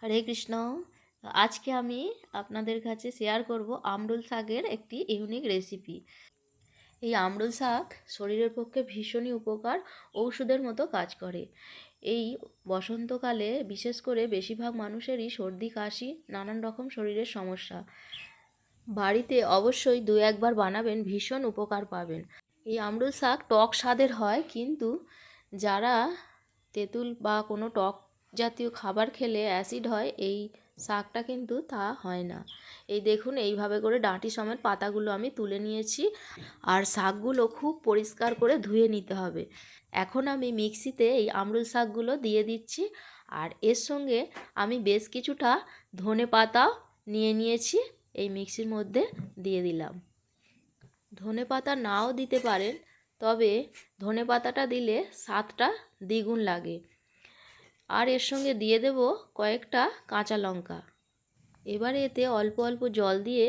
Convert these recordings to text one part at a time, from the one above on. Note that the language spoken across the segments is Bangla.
হরে কৃষ্ণ। আজকে আমি আপনাদের কাছে শেয়ার করব আমরুল শাকের একটি ইউনিক রেসিপি। এই আমরুল শাক শরীরের পক্ষে ভীষণই উপকার, ঔষধের মতো কাজ করে। এই বসন্তকালে বিশেষ করে বেশিরভাগ মানুষেরই সর্দি কাশি, নানান রকম শরীরের সমস্যা। বাড়িতে অবশ্যই দু একবার বানাবেন, ভীষণ উপকার পাবেন। এই আমরুল শাক টক স্বাদের হয়, কিন্তু যারা তেঁতুল বা কোনো টক জাতীয় খাবার খেলে অ্যাসিড হয়, এই শাকটা কিন্তু তা হয় না। এই দেখুন, এইভাবে করে ডাঁটি সমেত পাতাগুলো আমি তুলে নিয়েছি, আর শাকগুলো খুব পরিষ্কার করে ধুয়ে নিতে হবে। এখন আমি মিক্সিতে এই আমরুল শাকগুলো দিয়ে দিচ্ছি, আর এর সঙ্গে আমি বেশ কিছুটা ধনে পাতা নিয়ে নিয়েছি, এই মিক্সির মধ্যে দিয়ে দিলাম। ধনে পাতা নাও দিতে পারেন, তবে ধনে পাতাটা দিলে স্বাদটা দ্বিগুণ লাগে। আর এর সঙ্গে দিয়ে দেব কয়েকটা কাঁচা লঙ্কা। এবারে এতে অল্প অল্প জল দিয়ে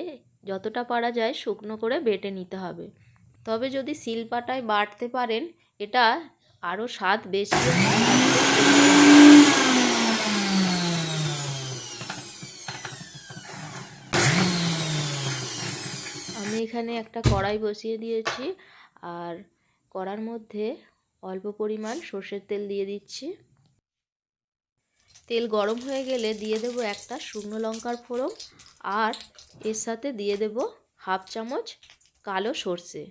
যতটা পারা যায় শুকনো করে বেটে নিতে হবে। তবে যদি শিলপাটায় বাটতে পারেন, এটা আরও স্বাদ বেশি হয়। আমি এখানে একটা কড়াই বসিয়ে দিয়েছি, আর কড়ার মধ্যে অল্প পরিমাণ সর্ষের তেল দিয়ে দিচ্ছি। তেল গরম হয়ে গেলে দিয়ে দেব একটা শুকনো লঙ্কার ফোড়ন, আর এর সাথে দিয়ে দেব হাফ চামচ কালো সর্ষে।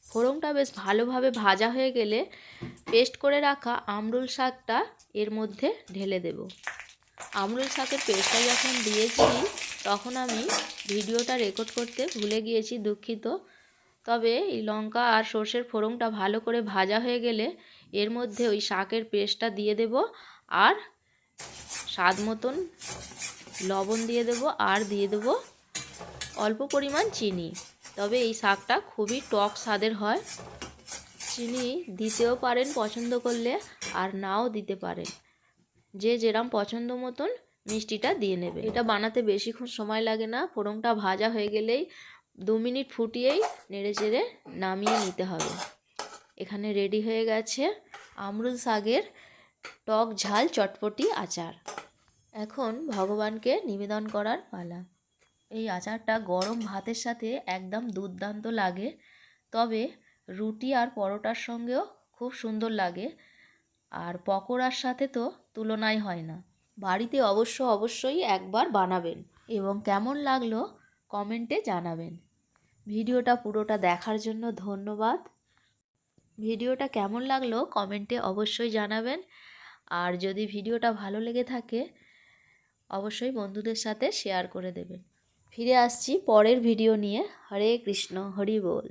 ফোড়নটা বেশ ভালোভাবে ভাজা হয়ে গেলে পেস্ট করে রাখা আমরুল শাকটা এর মধ্যে ঢেলে দেব। আমরুল শাকের পেস্টটা যখন দিয়েছি, তখন আমি ভিডিওটা রেকর্ড করতে ভুলে গিয়েছি, দুঃখিত। তবে এই লঙ্কা আর সর্ষের ফোড়নটা ভালো করে ভাজা হয়ে গেলে এর মধ্যে ওই শাকের পেস্টটা দিয়ে দেব, আর স্বাদ মতন লবণ দিয়ে দেব, আর দিয়ে দেব অল্প পরিমাণ চিনি। তবে এই শাকটা খুবই টক স্বাদের হয়। চিনি দিতেও পারেন পছন্দ করলে, আর নাও দিতে পারেন, যে যেরম পছন্দ মতন মিষ্টিটা দিয়ে নেবে। এটা বানাতে বেশিক্ষণ সময় লাগে না, ফোড়নটা ভাজা হয়ে গেলেই 2 মিনিট ফুটিয়েই নেড়ে চেড়ে নামিয়ে নিতে হবে। এখানে রেডি হয়ে গেছে আমরুল শাকের টক ঝাল চটপটি আচার। এখন ভগবানকে নিবেদন করার পালা। এই আচারটা গরম ভাতের সাথে একদম দুর্দান্ত লাগে, তবে রুটি আর পরোটার সঙ্গেও খুব সুন্দর লাগে, আর পকোড়ার সাথে তো তুলনাই হয় না। বাড়িতে অবশ্যই একবার বানাবেন, এবং কেমন লাগলো কমেন্টে জানাবেন। ভিডিওটা পুরোটা দেখার জন্য ধন্যবাদ। ভিডিওটা কেমন লাগলো কমেন্টে অবশ্যই জানাবেন, আর যদি ভিডিওটা ভালো লেগে থাকে অবশ্যই বন্ধুদের সাথে শেয়ার করে দেবেন। ফিরে আসছি পরের ভিডিও নিয়ে। হরে কৃষ্ণ, হরি বল।